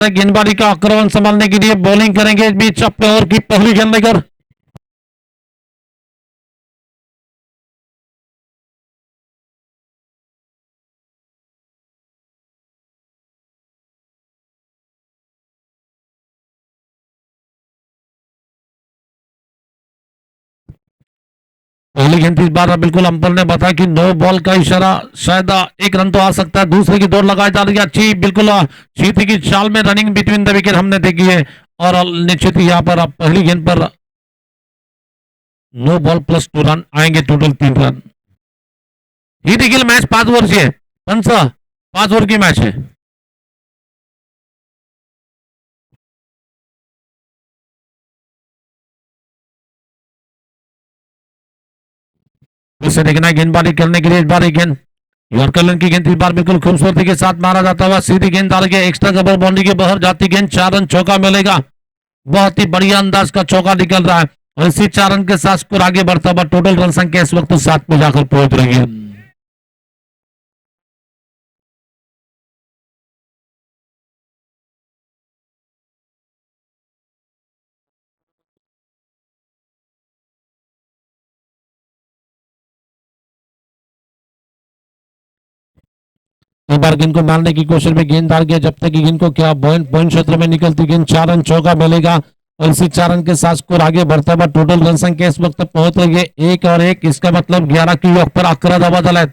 गेंदबाजी का आक्रमण संभालने के लिए बॉलिंग करेंगे इस बीच अपने ओवर की पहली गेंद लेकर। पहली गेंद इस बार बिल्कुल अंपायर ने बताया कि नो बॉल का इशारा, शायद एक रन तो आ सकता है। दूसरे की दौड़ लगाई जा रही है अच्छी, बिल्कुल चीती की चाल में रनिंग बिटवीन द विकेट हमने देखी है। और निश्चित ही यहाँ पर पहली गेंद पर नो बॉल प्लस 2 रन आएंगे, टोटल 3 रन। ही देखील मॅच 5 ओव्हरची आहे, पंच 5 ओव्हर की मॅच है। उसे देखना है गेंदबाजी करने के लिए इस बार एक गेंद यॉर्कर की गेंद इस बार बिल्कुल खूबसूरती के साथ मारा जाता हुआ सीधी गेंद डाल के एक्स्ट्रा कवर बाउंड्री के बाहर जाती गेंद, 4 रन चौका मिलेगा। बहुत ही बढ़िया अंदाज का चौका निकल रहा है और इसी 4 रन के साथ स्कोर आगे बढ़ता हुआ टोटल रन संख्या इस वक्त 7 पे जाकर पहुंच रही है। एक बार गेंद को मारने की कोशिश में गेंद डाल गया, जब तक गेंद को क्या पॉइंट क्षेत्र में निकलती गेंद 4 रन चौका मिलेगा और इसी 4 रन के साथ स्कोर आगे बढ़ता हुआ टोटल रन संख्या इस वक्त पहुंच रही है 1 और 1। इसका मतलब 11 की वक्त पर 11 धावा झाल्या।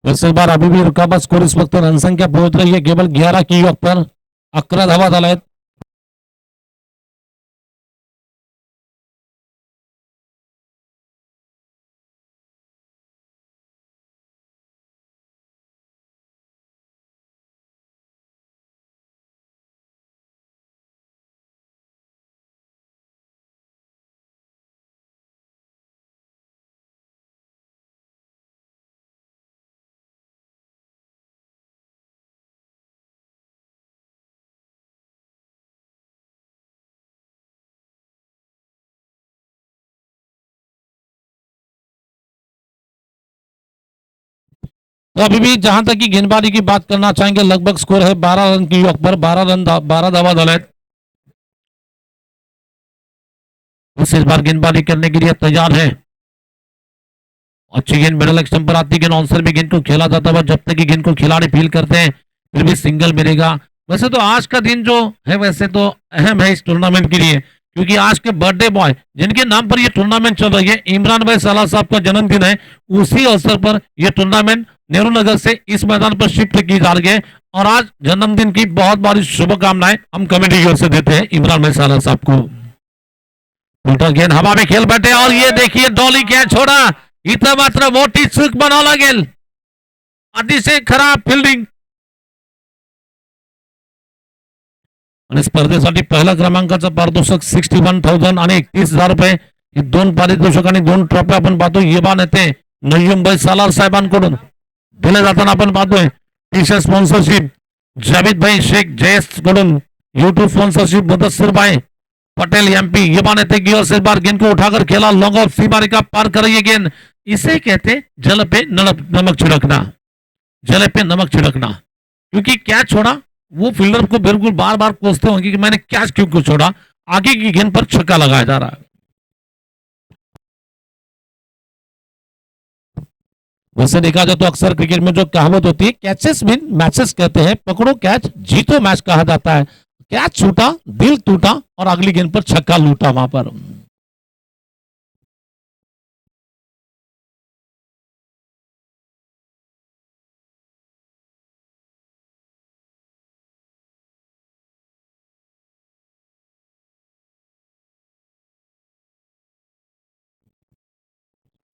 इस बार अभी भी रुका बस स्कोर इस वक्त रन संख्या पहुंच रही है केवल 11 की वक्त पर 11 धावा झाल्या। तो अभी भी जहां तक की गेंदबाजी की बात करना चाहेंगे, लगभग स्कोर है 12 रन की वक्त पर 12 धावा झाल्या। इस बार गेंदबाजी करने के लिए तैयार है। अच्छी गेंद मिडल एक्सटम पर आती गेंद आंसर भी गेंद को खेला जाता है, जब तक कि गेंद को खिलाड़ी फील करते हैं फिर भी सिंगल मिलेगा। वैसे तो आज का दिन जो है वैसे तो अहम है इस टूर्नामेंट के लिए, क्योंकि आज के बर्थडे बॉय जिनके नाम पर यह टूर्नामेंट चल रही है, इमरान भाई साला साहब का जन्मदिन है। उसी अवसर पर यह टूर्नामेंट नेहरू नगर से इस मैदान पर शिफ्ट की जा रही है और आज जन्मदिन की बहुत बड़ी शुभकामनाएं हम कमेटी की ओर से देते हैं इमरान भाई साला साहब को। उल्टा गेंद हवा में खेल बैठे और ये देखिए डॉली क्या छोड़ा, इथं मात्र मोठी चूक बनावं लागेल, अतिशय खराब फिल्डिंग। आणि स्पर्धेसाठी पहिल्या क्रमांकाचं पारितोषिक 61,000 आणि 31,000 रुपये ही 2 पारितोषिक आणि 2 ट्रॉफी आपण पाहतो युवा नेते नय्यमभाई सालार साहेबांकडून दिले जाताना आपण पाहतोय। टी शर्ट स्पॉन्सरशिप जावेद भाई शेख जयस कडून, यूट्यूब स्पॉन्सरशिप मुदस्सिर भाई पटेल एमपी युवा नेते की ओर से बार गेंद को उठाकर खेला, लॉन्ग ऑफ सीमा रेखा पार कर रही है गेंद। इसे कहते जल पे नमक छिड़कना, जल पे नमक छिड़कना, क्योंकि क्या छोड़ा वो फील्डर को बिल्कुल बार बार कोसते होंगे कि मैंने कैच क्यों छोड़ा, आगे की गेंद पर छक्का लगाया जा रहा है। वैसे देखा जाए तो अक्सर क्रिकेट में जो कहावत होती है कैचेस विन मैचेस कहते हैं, पकड़ो कैच जीतो मैच कहा जाता है। कैच छूटा, दिल टूटा और अगली गेंद पर छक्का लूटा वहां पर।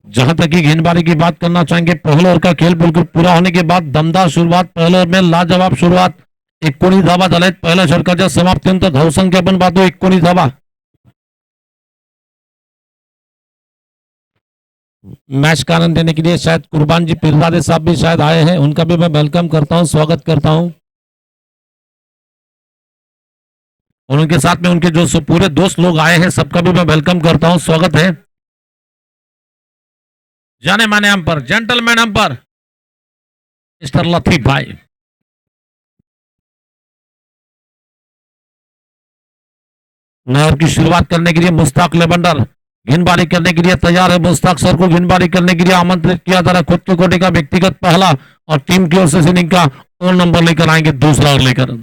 जहां तक की गेंदबाजी की बात करना चाहेंगे, पहले ओवर का खेल बिल्कुल पूरा होने के बाद दमदार शुरुआत, पहले ओवर में लाजवाब शुरुआत, 19 धावा झाल्यात पहिल्या षटकाच्या समाप्तीनंतर धावसंख्या पण पाहतो 19 धावा। मैच का आनंद देने के लिए शायद कुर्बान जी पिरजादे साहब भी शायद आए हैं, उनका भी मैं वेलकम करता हूं, स्वागत करता हूं। और उनके साथ में उनके जो पूरे दोस्त लोग आए हैं सबका भी मैं वेलकम करता हूं, स्वागत है। जाने माने umpire, gentleman umpire mister Latif भाई। नहर की शुरुआत करने के लिए मुश्ताक लेबंडर गेंदबाजी करने के लिए तैयार है। मुश्ताक सर को गेंदबाजी करने के लिए आमंत्रित किया जा रहा है। खुद के कोटे का व्यक्तिगत पहला और टीम की ओर से इनिंग का और नंबर लेकर आएंगे, दूसरा ओवर लेकर।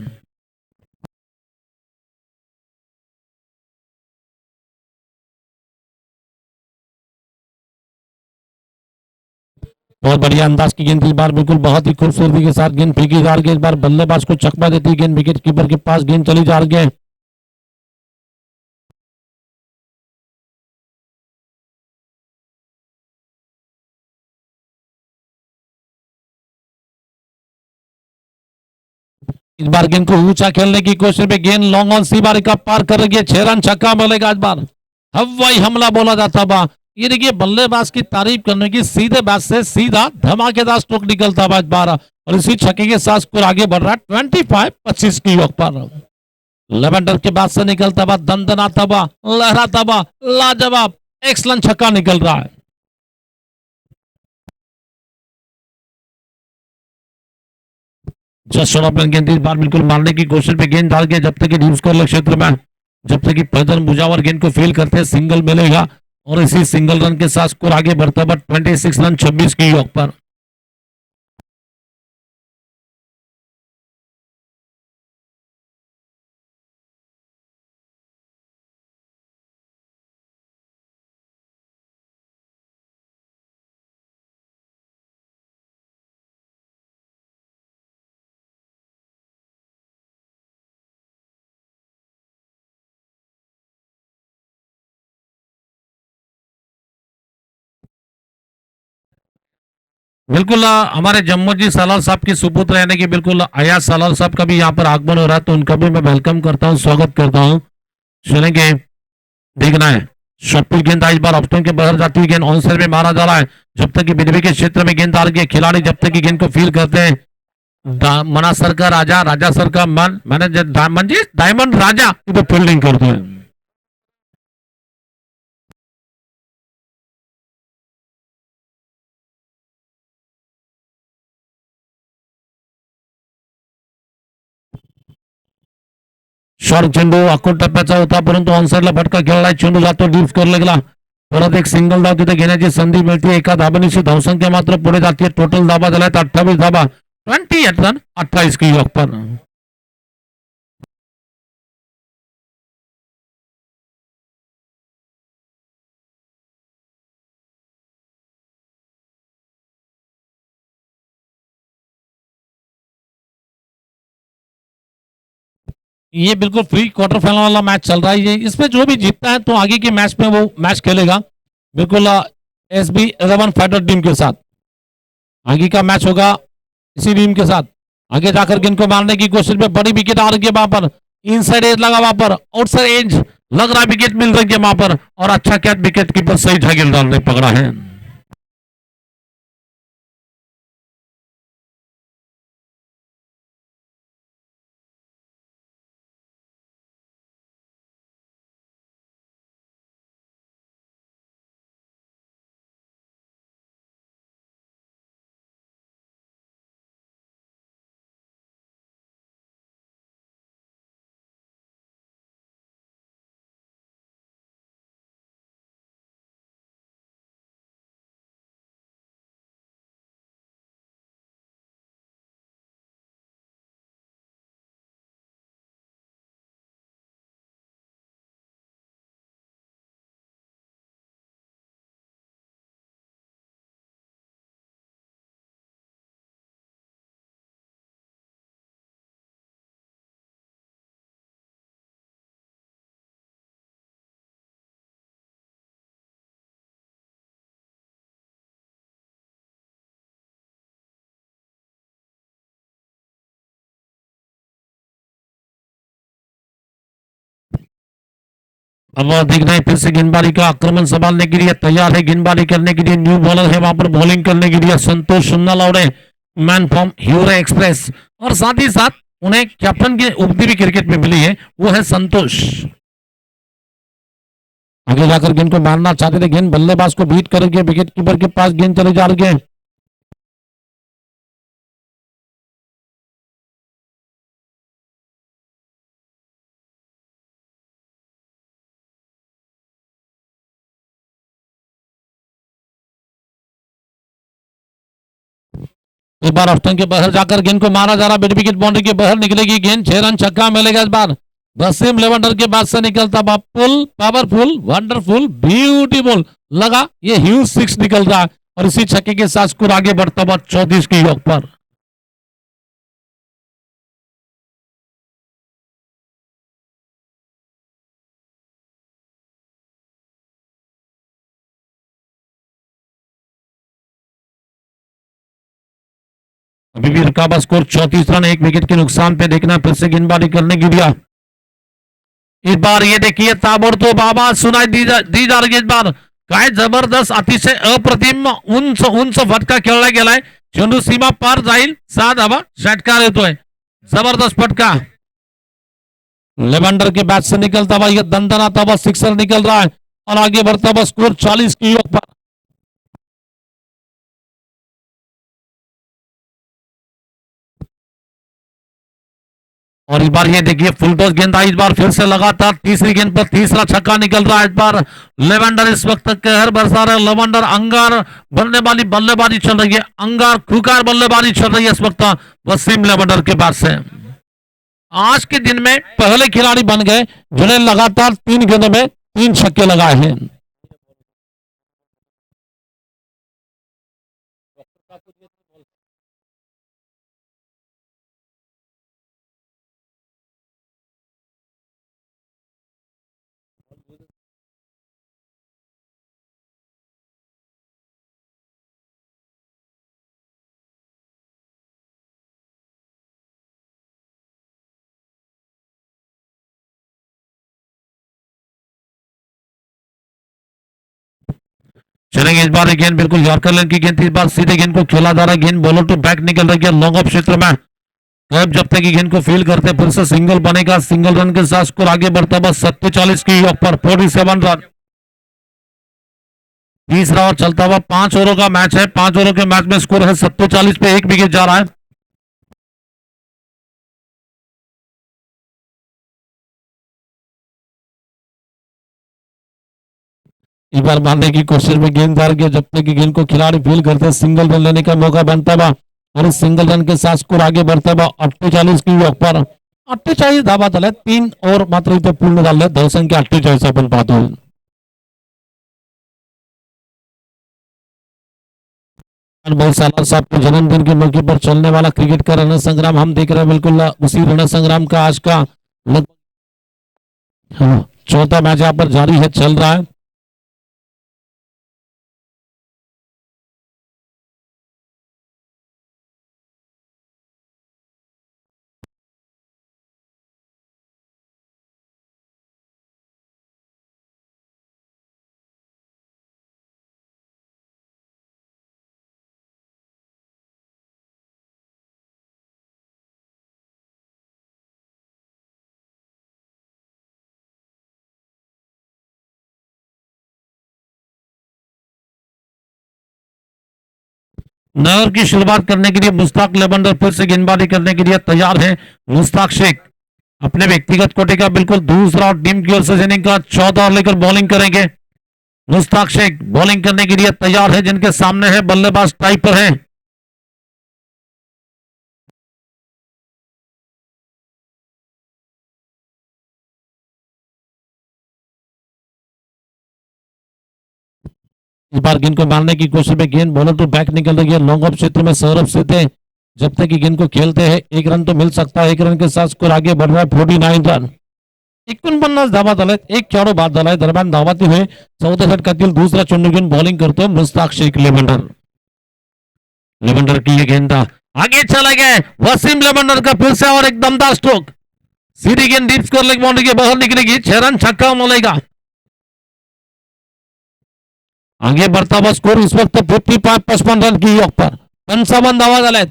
बहुत बढ़िया अंदाज की गेंद, इस बार बिल्कुल बहुत ही खूबसूरती के साथ गेंद फेंकी जा रही है। इस बार बल्लेबाज को चकमा देती है गेंद, विकेट कीपर के पास गेंद चली जा रही है। इस बार गेंद को ऊंचा खेलने की कोशिश में गेंद लॉन्ग ऑन सी बार का पार कर रही है। 6 रन छक्का बोलेगा इस बार, हवाई हमला बोला जाता बा। ये देखिए बल्लेबाज की तारीफ करने की, सीधे बैट से सीधा धमाकेदार स्ट्रोक निकलता बा इस बार, और इसी छक्के के साथ स्कोर आगे बढ़ रहा है 25-25 की योग पर। लेवेंडर के बाद से निकलता बा, दंदनाता बा, लहराता बा, लाजवाब एक्सलेंट छक्का निकल रहा है। जस्ट शॉट ऑफ गेंद, इस बार बिल्कुल मारने की कोशिश में गेंद डाल के, जब तक डीप स्कोर क्षेत्र में, जब तक कि फैजल मुजावर गेंद को फील करते हैं सिंगल मिलेगा, और इसी सिंगल रन के साथ स्कोर आगे बढ़ता है 26 रन 26 की योग पर। बिल्कुल हमारे जम्मू जी सालार साहब की सुपुत्र यानी कि बिल्कुल अयाज सालार साहब का भी यहाँ पर आगमन हो रहा है, तो उनका भी मैं वेलकम करता हूँ, स्वागत करता हूँ। चलेंगे, देखना है शॉर्टपुट गेंद इस बार ऑप्शन के बाहर जाती हुई गेंद ऑन साइड में मारा जा रहा है। जब तक कि बिजली के क्षेत्र में गेंद आ रही है, खिलाड़ी जब तक कि गेंद को फील करते हैं, मना सर का राजा, राजा सर का मन, मैंने डायमंड राजा फील्डिंग करते हैं। शॉर्ट चेंडू अकोट टप्प्याचा होता, परंतु ऑनसाइडला फटका खेळला, चेंडू जातो डीप स्कोर लागला। परत एक सिंगल धाव तिथे घेण्याची संधी मिळते, एका धाबेनिशी धावसंख्या मात्र पुढे जाते। टोटल धाबा झाला 28 धाबा, 28 रन 28 की योग पर। ये बिल्कुल फ्री क्वार्टर फाइनल वाला मैच चल रहा है, ये इसमें जो भी जीतता है तो आगे के मैच में वो मैच खेलेगा, बिल्कुल SB11 फाइटर टीम के साथ आगे का मैच होगा इसी टीम के साथ। आगे जाकर के इनको मारने की कोशिश में बड़ी विकेट आ रही है वहां पर, इनसाइड एज लगा वहां पर, आउटसाइड एज लग रहा है, विकेट मिल रही है वहां पर, और अच्छा कैच विकेट कीपर सही जागीरदार ने पकड़ा है। अब दिख रहा है फिर से गेंदबाजी का आक्रमण संभालने के लिए तैयार है, गेंदबाजी करने के लिए न्यू बॉलर है वहां पर बॉलिंग करने के लिए संतोष सुन्नालौड़े, मैन फ्रॉम ह्यूरे एक्सप्रेस, और साथ ही साथ उन्हें कैप्टन की उपाधि भी क्रिकेट में मिली है, वो है संतोष। आगे जाकर गेंद को मारना चाहते थे, गेंद बल्लेबाज को बीट करके विकेट कीपर के पास गेंद चले जा रही है। एक बार ऑफ्टन के बाहर जाकर गेंद को मारा जा रहा, मिड विकेट बाउंड्री के बाहर निकलेगी गेंद, 6 रन छक्का मिलेगा इस बार। वसीम लेवेंडर के बाद से निकलता फुल पावरफुल वंडरफुल ब्यूटीफुल लगा, ये ह्यूज 6 निकल रहा है और इसी छक्के के साथ स्कोर आगे बढ़ता हुआ 34 की योग पर। अभी भी रुका हुआ स्कोर 34 रन, 1 विकेट के नुकसान पे देखना फिर से गेंदबाजी करने की दिया। इस बार ये देखिए ताबड़तोब आवाज सुनाई दी जा रही है इस बार, काय जबरदस्त अतिशय अप्रतिम उंच उंच फटका खेळला गेलाय, चेंडू सीमा पार जाईल, 7 धावा षटकार येतोय, जबरदस्त फटका लेवेंडर के बैट से निकलता हुआ, यह दंदनाता हुआ सिक्सर निकल रहा है और आगे बढ़ता हुआ स्कोर 40 की योग पर। और इस बार ये देखिए फुल टॉस गेंद आई, इस बार फिर से लगातार तीसरी गेंद पर तीसरा छक्का निकल रहा है इस बार। लेवेंडर इस वक्त कहर बरसा रहे, लेवेंडर अंगार बनने वाली बल्लेबाजी चल रही है, अंगार खुकार बल्लेबाजी चल रही है इस वक्त वसीम लेवेंडर के पास से। आज के दिन में पहले खिलाड़ी बन गए जिन्हें लगातार 3 गेंदों में 3 छक्के लगाए हैं। चलेंगे इस बार गेंद बिल्कुल यॉर्कर लेन की गेंद, इस बार सीधे गेंद को खेला जा रहा है, गेंद बॉलर टू बैक निकल रही है लॉन्ग ऑफ क्षेत्र में, जब तक गेंद को फील करते फिर से सिंगल बनेगा, सिंगल रन के साथ स्कोर आगे बढ़ता बस 47 की योग पर 47 रन। तीसरा और चलता हुआ 5 ओवरों का मैच है, 5 ओवरों के मैच में स्कोर है 47 पे 1 विकेट जा रहा है। इस बार मारने की कोशिश में गेंददार के जब तक गेंद को खिलाड़ी फील करते सिंगल रन लेने का मौका बनता हुआ और इस सिंगल रन के साथ स्कोर आगे बढ़ता हुआ 48 की योग पर। 48 धावा झाल्या, 3 ओव्हर मात्र इथे पूर्ण झाले, धावसंख्या 48 आपण पाहतो। बहुत साल साहब के जन्मदिन के मौके पर चलने वाला क्रिकेट का रण संग्राम हम देख रहे हैं, बिल्कुल उसी रण संग्राम का आज का चौथा मैच यहाँ पर जारी है, चल रहा है। नहर की शुरुआत करने के लिए मुश्ताक लेवेंडर फिर से गेंदबाजी करने के लिए तैयार है। मुश्ताक शेख अपने व्यक्तिगत कोटे का बिल्कुल दूसरा और टीम की ओर से इनिंग का 14 ओवर लेकर बॉलिंग करेंगे। मुश्ताक शेख बॉलिंग करने के लिए तैयार है, जिनके सामने है बल्लेबाज टाइप पर है। इस बार गेंद को मारने की कोशिश में गेंद बॉलर तो बैक निकल रही है लॉन्ग ऑफ क्षेत्र में। सौरभ सीधे जब तक गेंद को खेलते हैं 1 रन तो मिल सकता है, 1 रन के साथ स्कोर आगे बढ़ रहा है 49 रन। 49 धावा झाल्यात, 1 खेळाडू बाद झालाय। दरम्यान धावाती हुए 14 षटकातील दूसरा चेंडू घेऊन बॉलिंग करतो मुश्ताक शेख लेवेंडर। लेवेंडर की ये गेंद आगे चला गया, वसीम लेवेंडर का फिर से और एक दमदार स्ट्रोक, सीधी गेंद डीप स्कोर लेग बाउंड्री के बाहर निकलेगी, 6 रन छक्का मिलेगा। आगे बढ़ता हुआ स्कोर इस वक्त 55 रन की योग पर 55 धावा झाल्यात.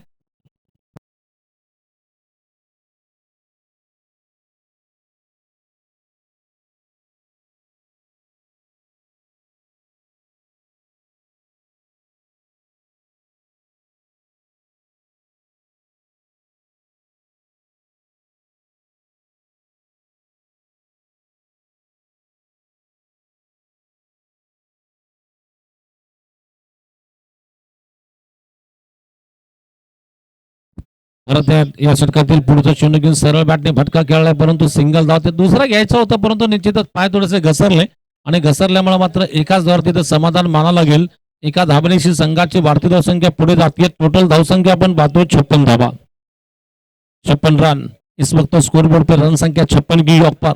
परत या षटकातील पुढचं शून्य घेऊन सरळ बॅटने फटका खेळलाय, परंतु सिंगल धाव ते दुसरा घ्यायचा होता, परंतु निश्चितच पाय थोडेसे घसरले आणि घसरल्यामुळे मात्र एकाच धावावर तिथे समाधान मानावं लागेल. एका धाबनेशी संघाची वाढती धावसंख्या पुढे जाते. टोटल धावसंख्या आपण पाहतो 56 धावा, 56 रन. इस वक्त स्कोरबोर्ड पे रन संख्या 56 की योग पर.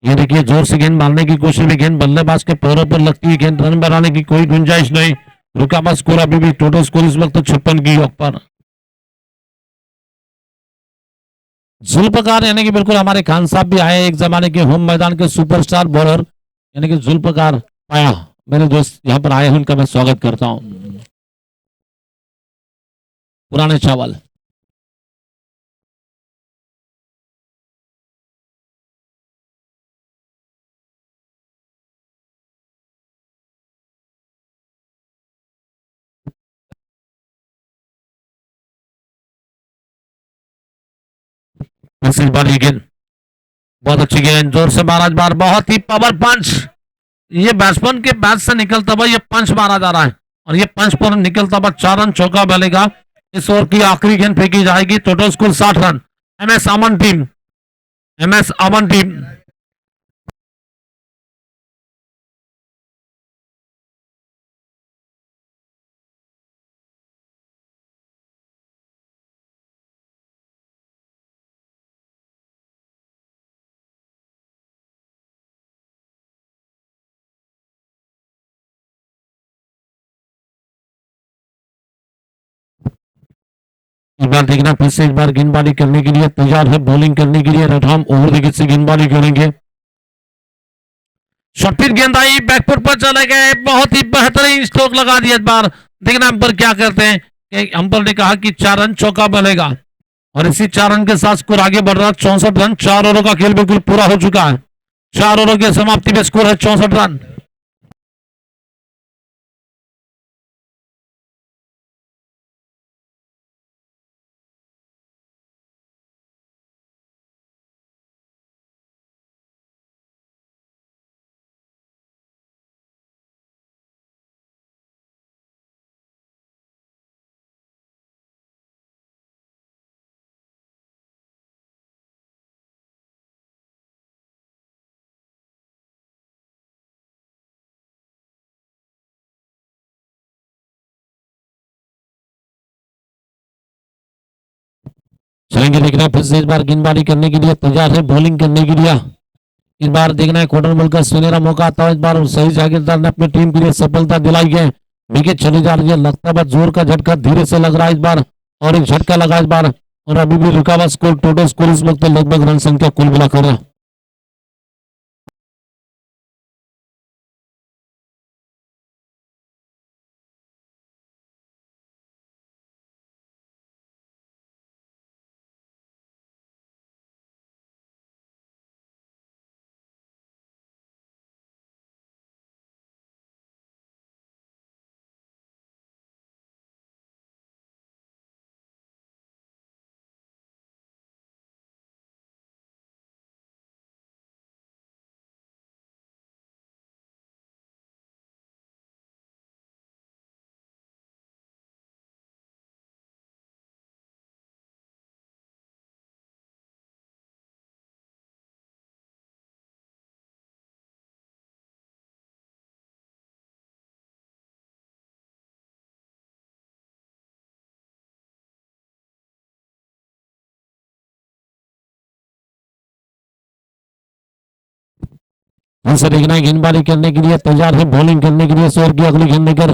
ये देखिए जोर से गेंद मारने की कोशिश में गेंद बल्लेबाज के पैरों पर लगती है. गेंद रन बनाने की कोई गुंजाइश नहीं. रुका हुआ स्कोर अभी भी टोटल स्कोर इस वक्त 56 की योग पर. जुल्फकार यानी कि बिल्कुल हमारे खान साहब भी आए एक जमाने के होम मैदान के सुपरस्टार बॉलर यानी कि जुल्फकार पाया मेरे दोस्त यहाँ पर आए हैं, उनका मैं स्वागत करता हूं. पुराने चावल इस बार ये गेंद बहुत अच्छी गेंद, जोर से मारा बार, बहुत ही पावर पंच. ये बैट्समैन के बैट से निकलता हुआ ये पंच मारा जा रहा है और ये पंच पर निकलता हुआ 4 रन चौका बनेगा. इस ओवर की आखिरी गेंद फेंकी जाएगी. Total score 60 run. एमएस अमन टीम, एमएस अमन टीम. इस बार देखना फिर से एक बार गेंदबाजी करने के लिए तैयार है, बॉलिंग करने के लिए रठाम ओवर विकेट से गेंदबाजी करेंगे. शॉर्ट गेंद आई, बैकफुट पर चले गए, बहुत ही बेहतरीन स्ट्रोक लगा दिया. इस बार देखना अंपर क्या करते हैं. अंपर ने कहा कि 4 रन चौका बनेगा और इसी 4 रन के साथ स्कोर आगे बढ़ रहा. 64 रन. 4 ओवरों का खेल बिल्कुल पूरा हो चुका है. 4 ओवरों की समाप्ति में स्कोर है 64 रन. चलेंगे देखना फिर से इस बार गेंदबाजी करने के लिए तैयार है, बॉलिंग करने के लिए. इस बार देखना है क्वार्टर बॉल का सुनहरा मौका आता है. इस बार सही जागीरदार ने अपनी टीम के लिए सफलता दिलाई है. विकेट चली जा रही है, लगता है जोर का झटका धीरे से लग रहा है इस बार और एक झटका लगा इस बार और अभी भी रुका हुआ स्कोर. टोटल स्कोर इस वक्त लगभग रन संख्या कुल मिलाकर से देखना है गेंदबाजी करने के लिए तैयार है, बॉलिंग करने के लिए शोर की अगली गेंद लेकर.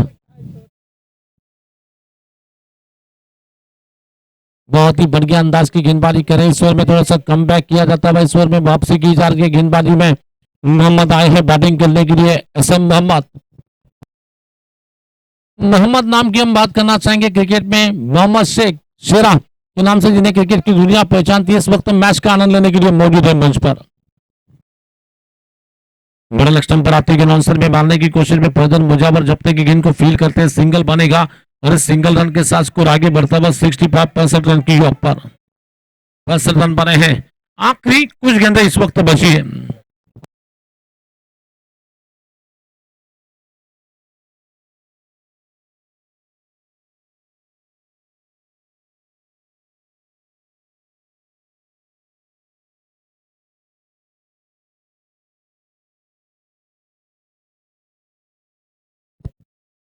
बहुत ही बढ़िया अंदाज की गेंदबाजी करें. इस ओवर में थोड़ा सा कम बैक किया जाता है, इस ओवर में वापसी की जा रही है गेंदबाजी में. मोहम्मद आए हैं बैटिंग करने के लिए। SM मोहम्मद। मोहम्मद नाम की हम बात करना चाहेंगे क्रिकेट में। मोहम्मद शेख शेरा के नाम से जिन्हें क्रिकेट की दुनिया पहचानती है, इस वक्त मैच का आनंद लेने के लिए मौजूद है मंच पर। मिडल स्टंप पर आती गेंद आंसर में मारने की कोशिश में फैजल मुजावर जब तक गेंद को फील करते हैं सिंगल बनेगा और इस सिंगल रन के साथ स्कोर आगे बढ़ता हुआ 65 रन की ऊपर 65 रन बने हैं। आखिरी कुछ गेंदें इस वक्त बची है।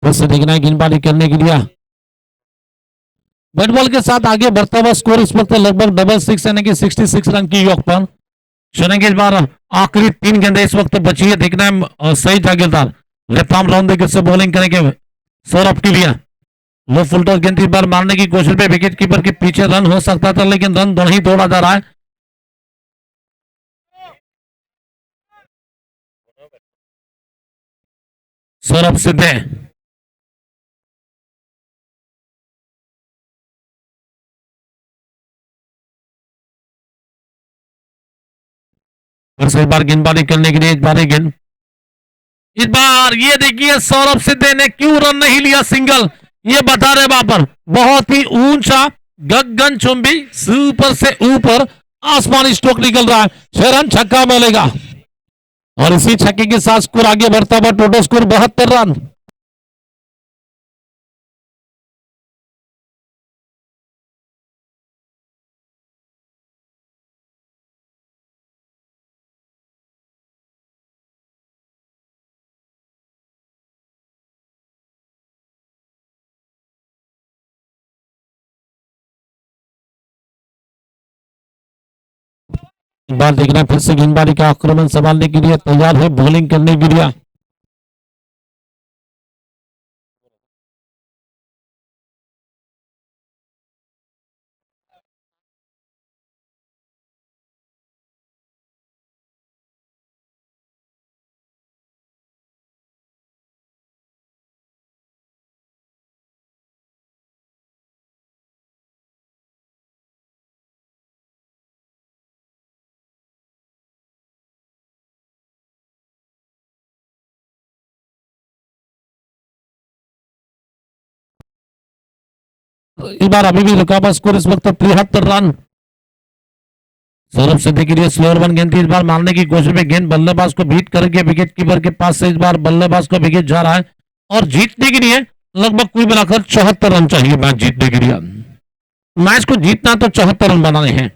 बस देखना है गेंदबाजी करने के लिए बैट बॉल के साथ आगे बढ़ता हुआ स्कोर इस वक्त लगभग डबल सिक्स यानी कि 66 रन की योग पर चलेंगे। इस बार आखिरी 3 गेंदें इस वक्त बची है। देखना है सही जागीरदार लेफ्ट आर्म राउंड देखिए से बॉलिंग करेंगे सौरभ के लिए। लो फुलटॉस गेंद इस बार मारने की कोशिश में विकेट कीपर के पीछे रन हो सकता था लेकिन रन नहीं दौड़ा जा रहा है। सौरभ सिद्धे फिर से एक बार गेंदबाजी करने के लिए इस बार गेंद इस बार ये देखिए सौरभ सिद्धे ने क्यों रन नहीं लिया सिंगल, ये बता रहे वहां पर बहुत ही ऊंचा गगन चुंबी ऊपर से ऊपर आसमानी स्ट्रोक निकल रहा है। 6 रन छक्का मिलेगा और इसी छक्के के साथ स्कोर आगे बढ़ता हुआ टोटल स्कोर 72 रन। बार देखना फिर से गेंदबाजी का आक्रमण संभालने के लिए तैयार है बॉलिंग करने के लिए। इस बार अभी भी रुका हुआ स्कोर इस वक्त 73 रन। सौरभ सिद्धि के लिए स्लोअर वन गेंद थी, इस बार मारने की कोशिश में गेंद बल्लेबाज को बीट करके विकेट कीपर के पास से इस बार बल्लेबाज को विकेट जा रहा है और जीतने के लिए लगभग कुल मिलाकर 74 रन चाहिए मैच जीतने के लिए। मैच को जीतना तो 74 रन बनाने हैं।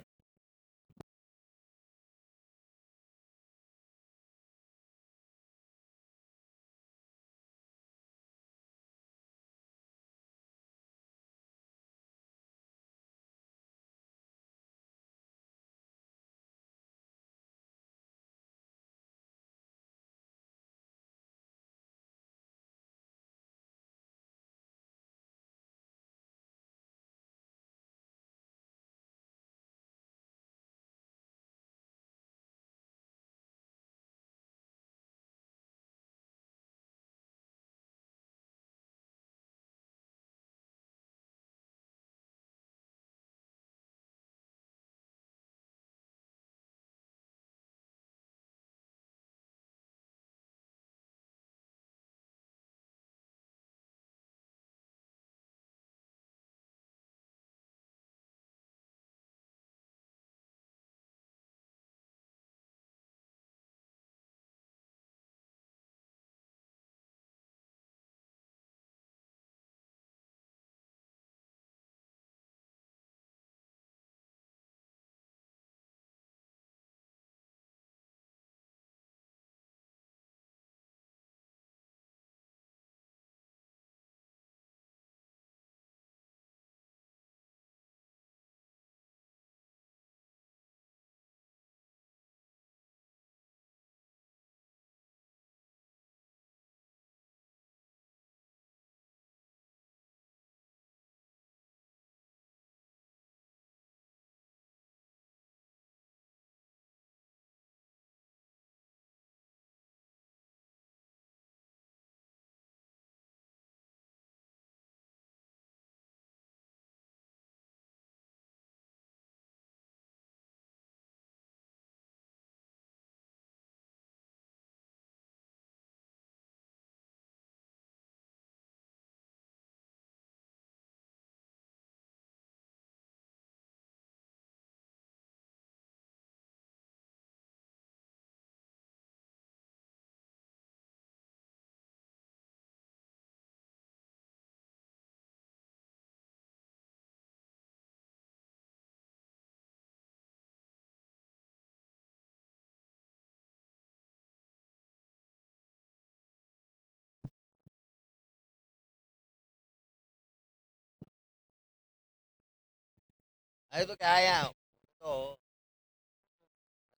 अरे तो क्या है यहाँ तो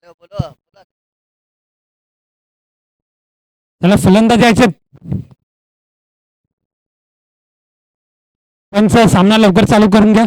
अरे बोलो बोलो त्याला फलंदाज यायचे पंच सामना लवकर चालू करून घ्या.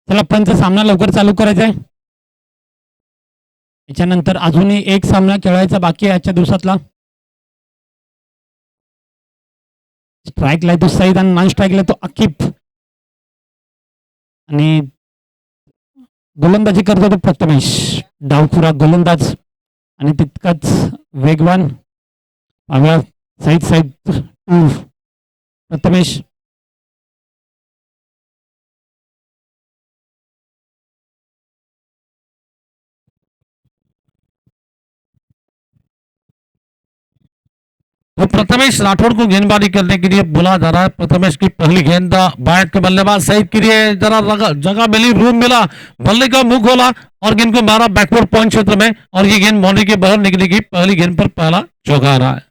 त्याला पंच सामना लवकर चालू करायचा आहे. त्याच्यानंतर अजूनही एक सामना खेळायचा बाकी आहे आजच्या दिवसातला. स्ट्राईकला तो सईद आणि नॉन स्ट्राईकला तो अकिब आणि गोलंदाजी करतो तो प्रथमेश. डावखुरा गोलंदाज आणि तितकाच वेगवान सईद सईद प्रथमेश. तो प्रथमेश राठौड़ को गेंदबाजी करने के लिए बोला जा रहा है. प्रथमेश की पहली गेंद बैट के बल्लेबाज सईद के लिए जरा जगह मिली, रूम मिला, बल्ले का मुंह खोला और गेंद को मारा बैकवर्ड पॉइंट क्षेत्र में और ये गेंद बाउंड्री के बाहर निकलेगी. पहली गेंद पर पहला चौका रहा है.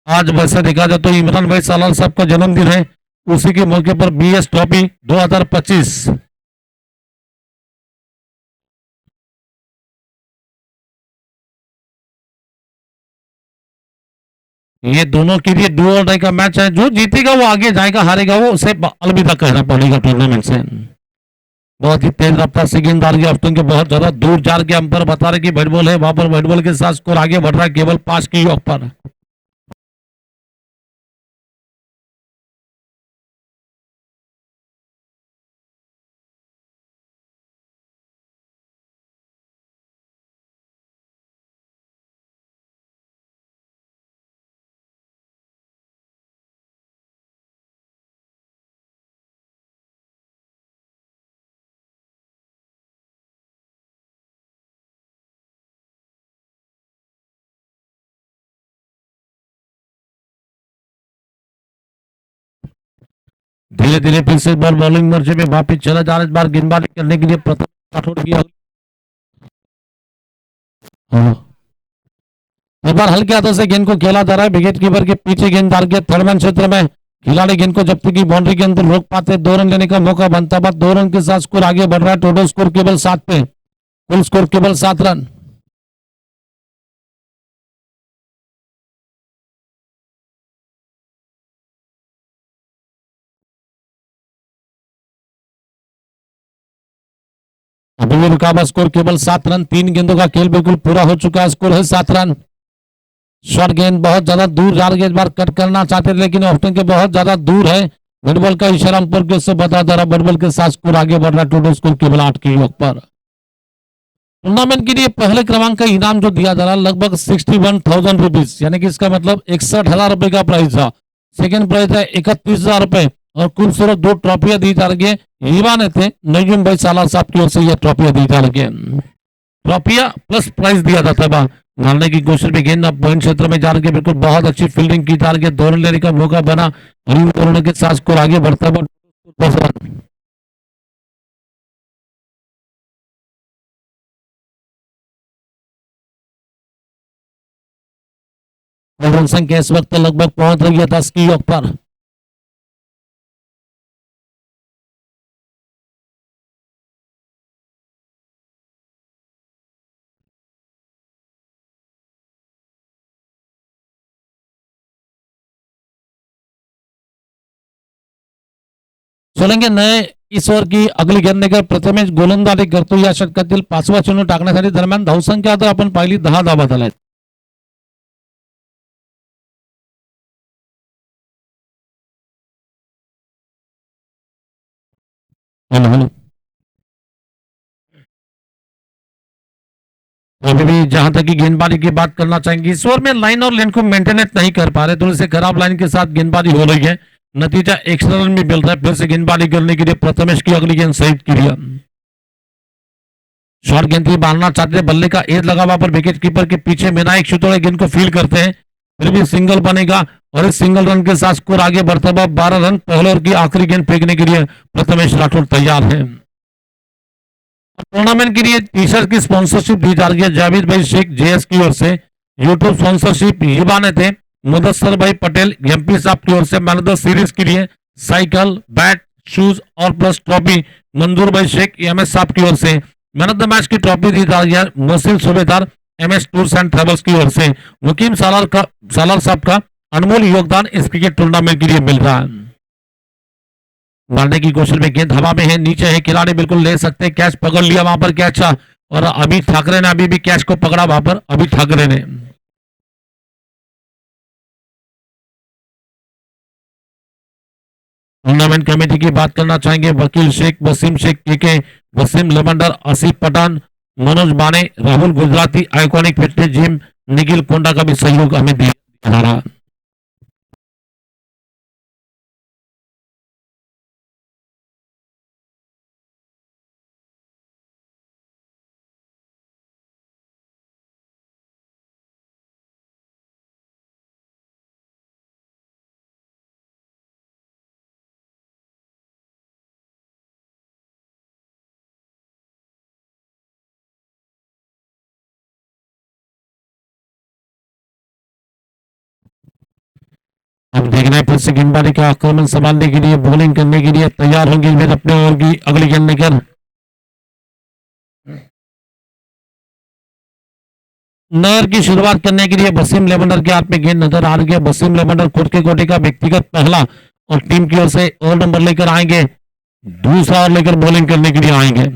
आज वैसे देखा जाए तो इमरान भाई सालार साहब का जन्मदिन है. उसी के मौके पर बीएस ट्रॉफी 2025 ये दोनों के लिए डू और डाई का मैच है. जो जीतेगा वो आगे जाएगा, हारेगा वो उसे अलविदा कहना पड़ेगा टूर्नामेंट से. बहुत ही तेज रफ्तार से गेंदबाजी ऑप्शन के बहुत ज्यादा दूर जा के अंपायर बता रहे कि बैट बॉल है. वहां पर बैट बॉल के साथ स्कोर आगे बढ़ रहा है केवल 5 की योग पर. धीरे धीरे फिर से बॉल बॉलिंग मोर्चे में वापिस चला जा रहा है. इस बार गेंदबाजी करने के लिए प्रथम राठौड़ की इस बार हल्के हाथों से गेंद को खेला जा रहा है. विकेट कीपर के पीछे गेंददार के थर्ड मैन क्षेत्र में खिलाड़ी गेंद को जब तक की बाउंड्री के अंदर रोक पाते 2 रन लेने का मौका बनता है. 2 रन के साथ स्कोर आगे बढ़ रहा है. टोटल स्कोर केवल 7 पे, कुल स्कोर केवल 7 रन. अभी भी रुका हुआ स्कोर केवल 7 रन. 3 गेंदों का खेल बिल्कुल पूरा हो चुका है. स्कोर है 7 रन. शॉर्ट गेंद बहुत ज्यादा दूर जा रही है. इस बार कट करना चाहते थे लेकिन ऑप्शन के बहुत ज्यादा दूर है. बैट बॉल का इशारा अंपायर के उससे बता दे रहा. बैट बॉल के साथ स्कोर आगे बढ़ रहा है. टोटल स्कोर केवल 8 की योग पर. टूर्नामेंट के लिए पहले क्रमांक का इनाम जो दिया जा रहा है लगभग 61,000 रुपीज, यानी कि इसका मतलब 61,000 रुपए का प्राइस था. सेकंड प्राइस है 31,000 रुपए और कुल सिर्फ 2 ट्रॉफियां दी जा रही है. युवा नेते नईम भाई सालार साहब की ओर से यह ट्रॉफियां दी जा रही है. ट्रॉफियां प्लस प्राइज दिया जाता है. मारने की कोशिश में गेंद अब पॉइंट क्षेत्र में जा रही है. बिल्कुल बहुत अच्छी फील्डिंग की जा रही है. 2 रन लेने का मौका बना और इन दोनों के साथ स्कोर आगे बढ़ता है. रन संख्या इस वक्त लगभग पहुंच रही है 10 की योग पर। चलेंगे नए इस ओव्हर की अगली गेंदनेकर प्रथमेश गोलंदाजी करतो या षटकातील 5वा चेंडू टाकण्यासाठी दरम्यान धावसंख्या तर आपण पाहिली 10 धावा झाल्या आहेत. हेलो हेलो अभी भी जहां तक की गेंदबाजी की बात करना चाहेंगे इस ओवर में लाइन और लेन को मेंटेनेंस नहीं कर पा रहे, थोड़ी से खराब लाइन के साथ गेंदबाजी हो रही है, नतीजा एक्स्ट्रा रन भी मिल रहा है. फिर से गेंदबाजी करने के लिए प्रथमेश की अगली गेंद सही की है. शॉर्ट गेंद भी मारना चाहते थे, बल्ले का एज लगा हुआ पर विकेट कीपर के पीछे विनायक शितोड़े गेंद को फील करते हैं, फिर भी सिंगल बनेगा और इस सिंगल रन के साथ स्कोर आगे बढ़ता हुआ 12 रन. पहले ओवर की आखिरी गेंद फेंकने के लिए प्रथमेश राठौर तैयार है. टूर्नामेंट के लिए टी शर्ट की स्पॉन्सरशिप दी जा रही है जावेद भाई शेख जेएस की ओर से. यूट्यूब स्पॉन्सरशिप युवा नेते मुदस्सर भाई पटेल एमपी साहब की ओर से. मैन ऑफ द सीरीज के लिए साइकिल, बैट, शूज और प्लस ट्रॉफी मंजूर भाई शेख एमएस साहब की ओर से. मैन ऑफ द मैच की ट्रॉफी दी जा रही है मोहसिन सूबेदार एमएस टूर्स एंड ट्रेवल्स की ओर से. मुकीम सालार साहब का अनमोल योगदान इस क्रिकेट टूर्नामेंट के लिए मिल रहा है. मारने की कोशिश में गेंद हवा में है, नीचे है, खिलाड़ी बिल्कुल ले सकते, कैच पकड़ लिया वहां पर कैच. और अभी ठाकरे ने अभी भी कैच को पकड़ा वहां पर, अभी ठाकरे ने. टूर्नामेंट कमेटी की बात करना चाहेंगे वकील शेख, वसीम शेख के Wasim लेमंडर, Asif Pathan, Manoj Bane, Rahul Gujarati, iconic fitness gym, Nikhil Konda का भी सहयोग हमें दिया जा रहा है. अब देखना है फिर से गेंदबाजी का आक्रमण संभालने के लिए, बॉलिंग करने के लिए तैयार होंगे फिर अपने ओवर की अगली गेंद लेकर. नहर की शुरुआत करने के लिए वसीम लेवंडर के हाथ में गेंद नजर आ रही है. वसीम लेवंडर खुद के कोटे का व्यक्तिगत पहला और टीम की ओर से ओवर नंबर लेकर आएंगे, दूसरा ओवर लेकर बॉलिंग करने के लिए आएंगे.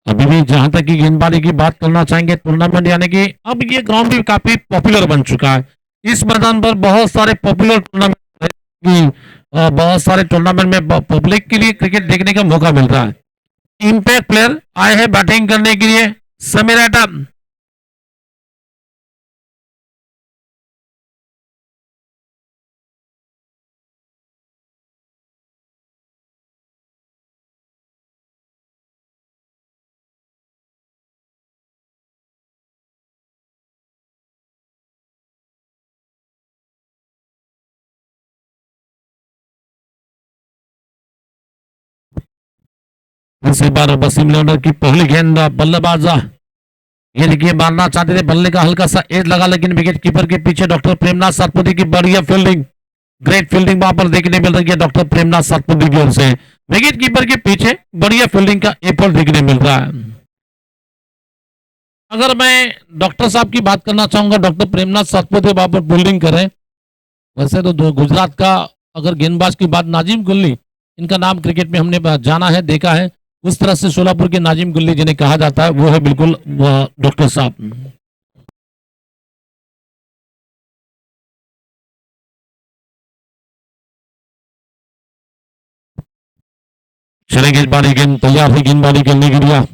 अभी भी जहां तक की गेंदबाजी की बात करना चाहेंगे टूर्नामेंट यानी कि अब ये ग्राउंड भी काफी पॉपुलर बन चुका है. इस मैदान पर बहुत सारे पॉपुलर टूर्नामेंट, बहुत सारे टूर्नामेंट में पब्लिक के लिए क्रिकेट देखने का मौका मिल रहा है. इम्पैक्ट प्लेयर आए हैं बैटिंग करने के लिए, समीर एटम. इस बार वसीम लेवंडर की पहली गेंद बल्लेबाज ये देखिए मारना चाहते थे, बल्ले का हल्का सा एज लगा लेकिन विकेट कीपर के पीछे डॉक्टर प्रेमनाथ सातपुती की बढ़िया फील्डिंग, ग्रेट फील्डिंग वहां पर देखने मिल रही है डॉक्टर प्रेमनाथ सातपुती की ओर से. विकेट कीपर के पीछे बढ़िया फील्डिंग का एफर्ट देखने मिल रहा है. अगर मैं डॉक्टर साहब की बात करना चाहूंगा, डॉक्टर प्रेमनाथ सातपुते वहां पर फील्डिंग करें. वैसे तो गुजरात का अगर गेंदबाज की बात, नाजिम गुल्ली, इनका नाम क्रिकेट में हमने जाना है, देखा है. उस तरह से सोलापुर के नाजिम गुल्ली जिन्हें कहा जाता है वो है बिल्कुल डॉक्टर साहब. चले गेंदबाजी गेंद तैयार है गेंदबाजी करने के लिए.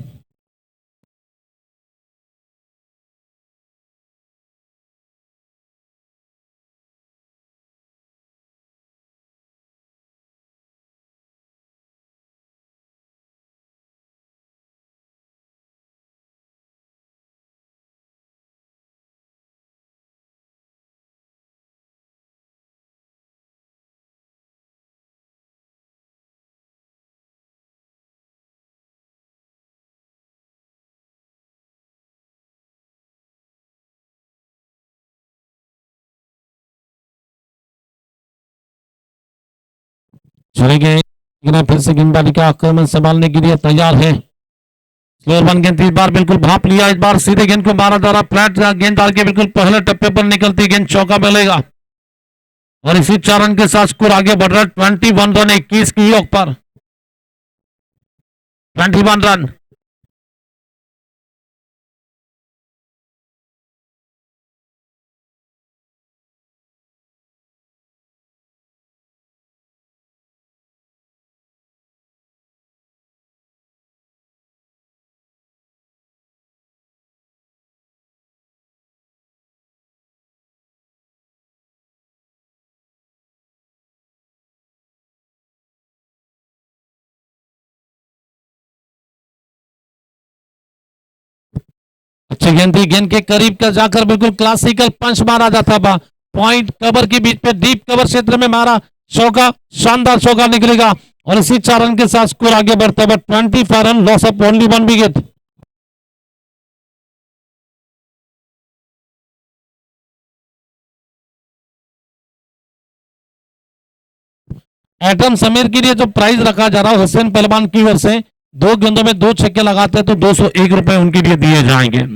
चले गए, लेकिन फिर से गेंदबाजी का आक्रमण संभालने के लिए तैयार है। स्लोअर वन गेंद इस बार बिल्कुल भाप लिया, इस बार सीधे गेंद को मारा जा रहा, फ्लैट गेंद डाल के बिल्कुल पहले टप्पे पर निकलती गेंद, चौका मिलेगा और इसी 4 रन के साथ स्कोर आगे बढ़ रहा है 21 रन 21 की योग पर। 21 रन। अच्छी गेंद थी, गेंद के करीब का जाकर बिल्कुल क्लासिकल पंच मारा जाता था, पॉइंट कवर के बीच पे डीप कवर क्षेत्र में मारा, चौका, शानदार चौका निकलेगा और इसी 4 रन के साथ स्कोर आगे बढ़ता है 25 run, loss of only 1 wicket. Atom Sameer के लिए जो प्राइज रखा जा रहा है हुसैन पहलवान की ओर से, 2 गेंदों में 2 छक्के लगाते हैं तो 201 रुपए उनके लिए दिए जाएंगे।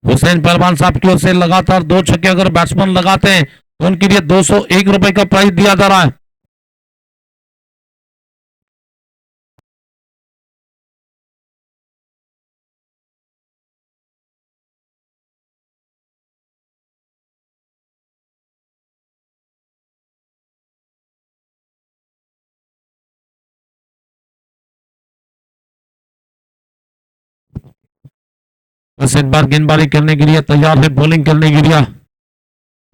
हुसैन पहलवान साहब की ओर से लगातार 2 छक्के अगर बैट्समैन लगाते हैं तो उनके लिए 201 रुपए का प्राइज दिया जा रहा है। बस एक बार गेंदबाजी करने के लिए तैयार है, बॉलिंग करने के लिए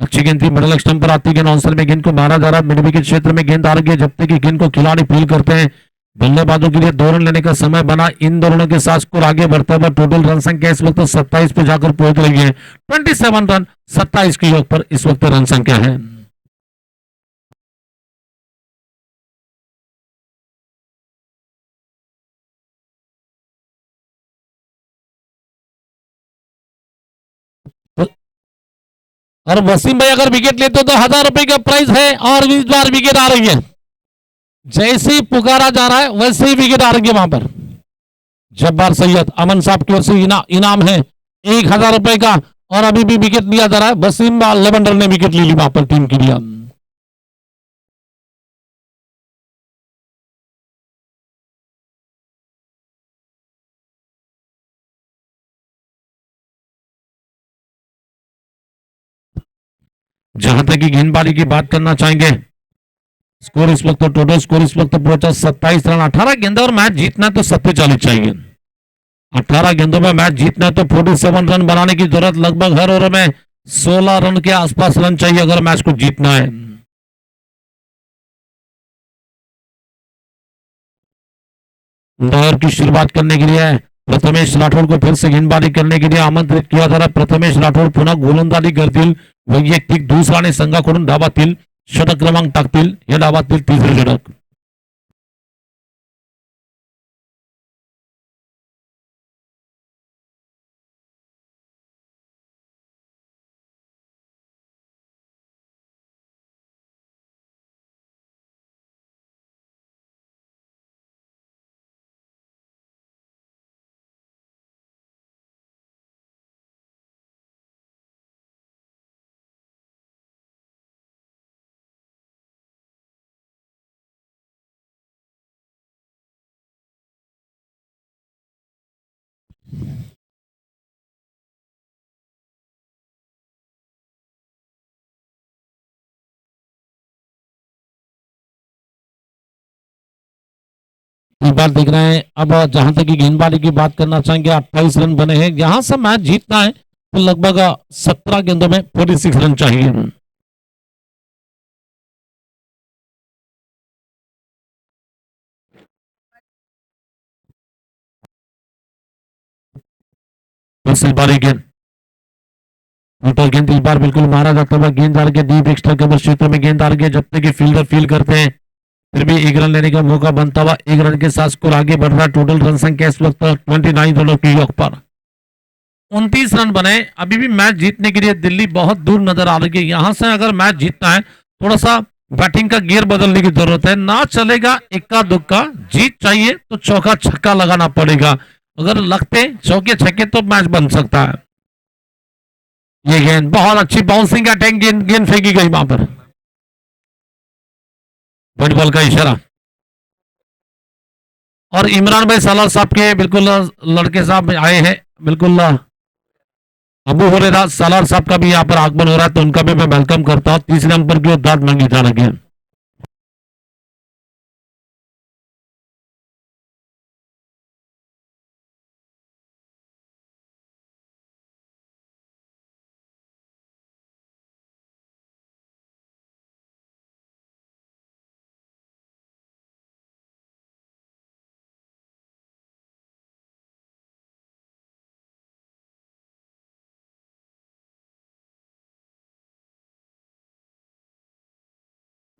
अच्छी गेंद थी, मिडल स्टंप पर आती गेंद, आंसर में गेंद को मारा जा रहा है, मिड विकेट क्षेत्र में गेंद आ रही है, जब तक कि गेंद को खिलाड़ी फील करते हैं बल्लेबाजों के लिए 2 रन लेने का समय बना, इन दोनों के साथ स्कोर आगे बढ़ता है। टोटल रन संख्या इस वक्त 27 पे जाकर पहुंच रही है, 27 रन 27 के योग पर इस वक्त रन संख्या है। और वसीम भाई अगर विकेट लेते तो 1000 रुपए का प्राइस है और इस बार विकेट आ रही है, जैसे ही पुकारा जा रहा है वैसे ही विकेट आ रही है वहां पर। जब्बार सैयद अमन साहब की ओर से इनाम है 1000 रुपए का और अभी भी विकेट लिया जा रहा है, वसीम लेवेंडर ने विकेट ले ली वहां पर टीम के लिए। जहां तक की गेंदबाजी की बात करना चाहेंगे, स्कोर इस वक्त टोटल स्कोर इस वक्त पहुंचा 27 रन, 18 गेंदों और मैच जीतना तो 47 चाहिए, 18 गेंदों में मैच जीतना तो 47 रन बनाने की जरूरत लगभग हर ओवर में 16 रन के आसपास रन चाहिए अगर मैच को जीतना है। दौर की शुरुआत करने के लिए प्रथमेश राठौड़ को फिर से गेंदबाजी करने के लिए आमंत्रित किया जा रहा है। प्रथमेश राठौड़ पुन्हा गोलंदाजी करतील, वैयक्तिक दुसरा संघाकडून डावातील षटक क्रमांक टाकतील, या डावातील 3रे षटक। इस बार देख रहे हैं, अब जहां तक की गेंदबाजी की बात करना चाहेंगे, 28 रन बने हैं, यहां से मैच जीतना है तो लगभग 17 गेंदों में 46 रन चाहिए। बस इस बार गेंद टोटल गेंद इस बार बिल्कुल मारा जाता हुआ, गेंद आ रही है डीप एक्स्ट्रा कवर क्षेत्र में गेंद आ रही है, जब तक कि फील्डर फील करते हैं फिर भी 1 रन लेने का मौका बनता हुआ, 1 रन के साथ स्कोर आगे बढ़ रहा है। टोटल रन संख्या इस वक्त 29 रनों की योग पर 29 रन बने, अभी भी मैच जीतने के लिए दिल्ली बहुत दूर नजर आ रही है। यहां से अगर मैच जीतना है थोड़ा सा बैटिंग का गियर बदलने की जरूरत है, ना चलेगा इक्का दुक्का, जीत चाहिए तो चौका छक्का लगाना पड़ेगा। अगर लगते चौके छक्के तो मैच बन सकता है। ये गेंद बहुत अच्छी बाउंसिंग अटैक, गेंद गेंद फेंकी गई वहां पर, बैट बॉल का इशारा। और इमरान भाई सालार साहब के बिल्कुल लड़के साहब आए हैं, बिल्कुल अबू हुरैरा सालार साहब का भी यहाँ पर आगमन हो रहा है, तो उनका भी मैं वेलकम करता हूँ। तीसरे नंबर की ओर दाद मांगी जा रही है।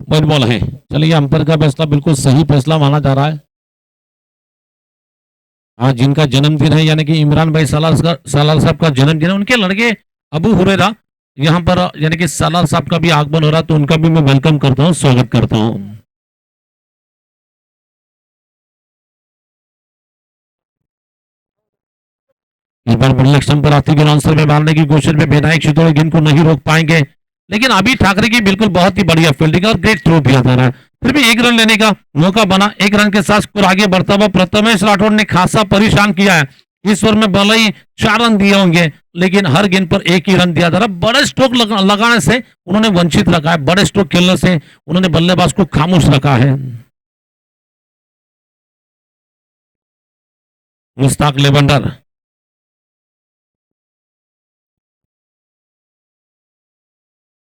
बैट बॉल है, चलिए अंपायर का फैसला बिल्कुल सही फैसला माना जा रहा है। आज जिनका जन्मदिन है, यानी कि इमरान भाई सालार साहब का जन्मदिन है, उनके लड़के अबू हुरैरा यहाँ पर यानी कि सालार साहब का भी आगमन हो रहा है, तो उनका भी मैं वेलकम करता हूँ, स्वागत करता हूँ। इस बार बड़ी लक्ष्य पर आती गेंद आंसर में मारने की कोशिश में विनायक शितोड़े गेंद को नहीं रोक पाएंगे, लेकिन अभी ठाकरे की बिल्कुल बहुत ही बढ़िया फील्डिंग और ग्रेट थ्रो किया जा रहा है। फिर भी एक रन लेने का मौका बना, एक रन के साथ स्कोर आगे बढ़ता हुआ प्रथमेश राठौड़ ने खासा परेशान किया है। इस ओवर में भले ही 4 रन दिए होंगे, लेकिन हर गेंद पर एक ही रन दिया जा रहा है। बड़े स्ट्रोक लगाने से उन्होंने वंचित रखा है, बड़े स्ट्रोक खेलने से उन्होंने बल्लेबाज को खामोश रखा है। मुश्ताक लेवेंडर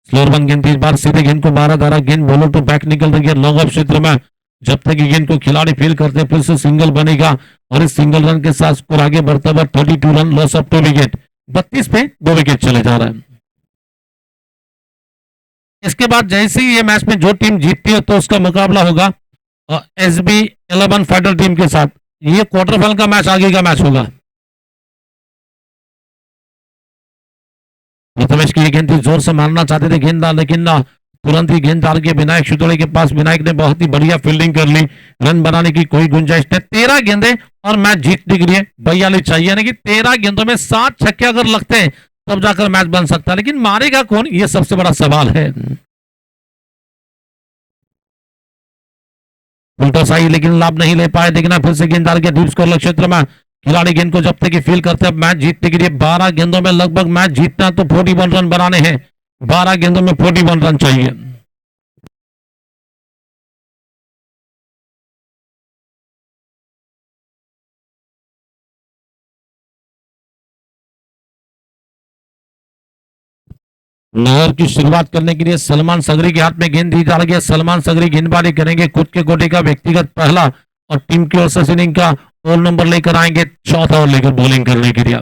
स्लोअर वन गेंद, इस बार सीधे गेंद को मारा जा रहा, गेंद बॉलर तो बैक निकल रही है लॉन्ग ऑफ क्षेत्र में। जब तक गेंद को खिलाड़ी फील करते हैं, फिर से सिंगल बनेगा और इस सिंगल रन के साथ स्कोर आगे बढ़ता हुआ 32 रन, लॉस ऑफ 2 विकेट, 32 पे 2 विकेट चले जा रहा है। इसके बाद जैसे ही ये मैच में जो टीम जीतती है, तो उसका मुकाबला होगा SB11 फाइटर टीम के साथ। ये क्वार्टर फाइनल का मैच आगे का मैच होगा। प्रथमेश की गेंद थी, जोर से मारना चाहते थे गेंददार, लेकिन तुरंत ही गेंददार के विनायक शितोड़े के पास, विनायक ने बहुत ही बढ़िया फील्डिंग कर ली। रन बनाने की कोई गुंजाइश नहीं। 13 गेंदे और मैच जीतने के लिए 42 चाहिए, यानी कि 13 गेंदों में 7 छक्के अगर लगते हैं तब जाकर मैच बन सकता है, लेकिन मारेगा कौन, ये सबसे बड़ा सवाल है। उल्टा सही, लेकिन लाभ नहीं ले पाए। देखना फिर से गेंददार के डीप स्कोर क्षेत्र में खिलाड़ी गेंद को जब तक फील करते हैं, मैच जीतने के लिए 12 गेंदों में लगभग मैच जीतना तो 41 रन बनाने हैं। 12 गेंदों में 41 रन चाहिए। लहर की शुरुआत करने के लिए सलमान सगरी के हाथ में गेंद दी जा रही है। सलमान सगरी गेंदबाजी करेंगे, खुद के कोटे का व्यक्तिगत पहला और टीम की ओर से इनिंग का ओवर नंबर लेकर आएंगे, चौथा ओवर लेकर बॉलिंग करने के लिए।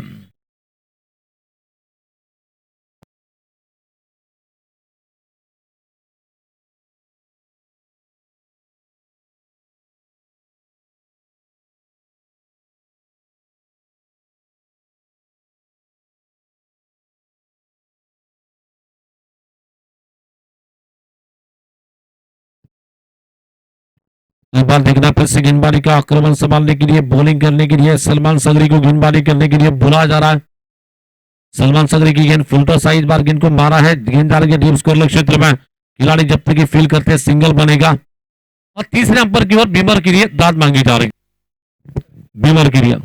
इस बार देखना फिर से गेंदबाजी का आक्रमण संभालने के लिए, बॉलिंग करने के लिए सलमान सगरी को गेंदबाजी करने के लिए बुलाया जा रहा है। सलमान सगरी की गेंद फुलटो साइज बार गेंद को मारा है, गेंददार के डीप स्कोर क्षेत्र में खिलाड़ी जब तक फील करते हैं सिंगल बनेगा। और तीसरे अंपर की ओर बीमर के लिए दाद मांगी जा रही, बीमर के लिए।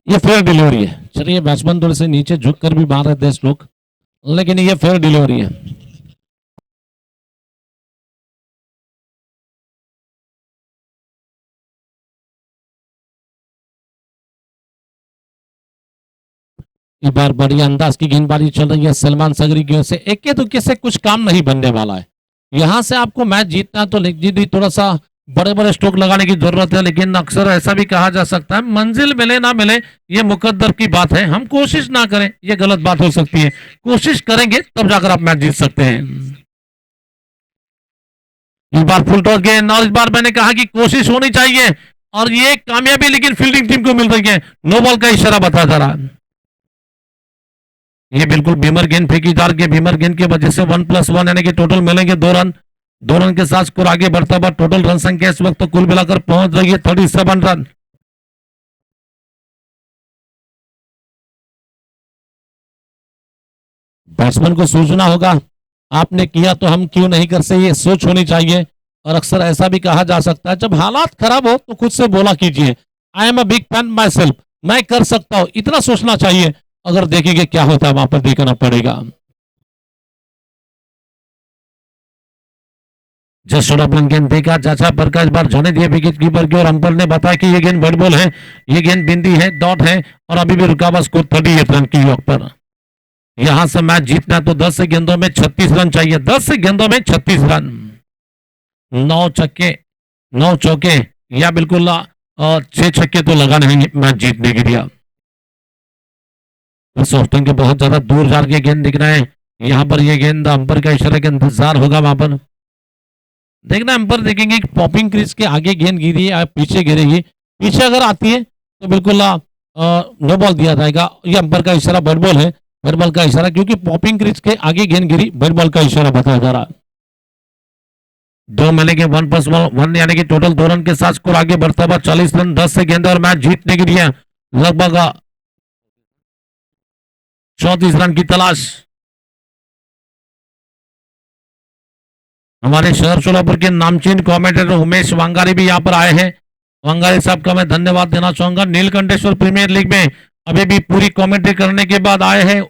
ये फेयर डिलीवरी है। चलिए बैट्समैन थोड़े से नीचे झुक कर भी मार रहे थे स्ट्रोक, लेकिन ये फेयर डिलीवरी है। इस बार बड़ी अंदाज की गेंदबाजी चल रही है सलमान सगरी की ओर से। एक दुक्के से कुछ काम नहीं बनने वाला है। यहां से आपको मैच जीतना है तो जी थोड़ा सा बड़े बड़े स्ट्रोक लगाने की जरूरत है, लेकिन अक्सर ऐसा भी कहा जा सकता है मंजिल मिले ना मिले ये मुकद्दर की बात है। हम कोशिश ना करें ये गलत बात हो सकती है, कोशिश करेंगे तब जाकर आप मैच जीत सकते हैं। इस बार फुल टॉस गेंद, और इस बार मैंने कहा कि कोशिश होनी चाहिए, और ये कामयाबी लेकिन फील्डिंग टीम को मिल रही है। नो बॉल का इशारा बता जा रहा है। ये बिल्कुल बीमर गेंद फेंकी जा रही है। बीमर गेंद की वजह से 1+1 यानी कि टोटल मिलेंगे 2 रन। 2 रन के साथ स्कोर आगे बढ़ता हुआ टोटल रन संख्या इस वक्त तो कुल मिलाकर पहुंच रही है 37 रन। बैट्समैन को सोचना होगा, आपने किया तो हम क्यों नहीं कर सकते, ये सोच होनी चाहिए। और अक्सर ऐसा भी कहा जा सकता है जब हालात खराब हो तो खुद से बोला कीजिए, I am a big fan my self, मैं कर सकता हूं, इतना सोचना चाहिए। अगर देखेंगे क्या होता है वहां पर देखना पड़ेगा। गेंद देखा चाचा पर का इस बार जाने दिए विकेट कीपर की, और अंपायर ने बताया कि ये गेंद बड़ बॉल है, ये गेंद बिंदी है, डॉट है, और अभी भी रुका हुआ स्कोर 38 रन की योग पर। यहां से मैच जीतना तो 10 गेंदों में 36 रन चाहिए। 10 गेंदों में 36 रन, 9 छक्के 9 चौके या बिल्कुल 6 छक्के तो लगाने हैं मैच जीतने के लिए। सोचते के बहुत ज्यादा दूर जा के गेंद दिख रहे हैं। यहां पर ये गेंद अंपायर का इशारा के इंतजार होगा वहां पर देखना। अंपायर देखेंगे कि पॉपिंग क्रीज के आगे गेंद गिरी है, पीछे गिरेगी, पीछे अगर आती है तो बिल्कुल नो बॉल दिया जाएगा। ये अंपायर का इशारा बड़ बॉल है, बड़ बॉल का इशारा, क्योंकि पॉपिंग क्रीज के आगे गेंद गिरी, बड़ बॉल का इशारा बताया जा रहा। 2 मिलेंगे 1+1 यानी कि टोटल 2 रन के साथ स्कोर आगे बढ़ता हुआ 40 रन। 10 से गेंद और मैच जीतने के लिए लगभग 34 रन की तलाश। हमारे शहर सोलापुर के नामचीन कमेंटेटर उमेश वांगारी भी यहाँ पर आए हैं। वांगारी साहब का मैं धन्यवाद देना चाहूंगा। नीलकंठेश्वर प्रीमियर लीग में अभी भी पूरी कमेंट्री करने के बाद आए हैं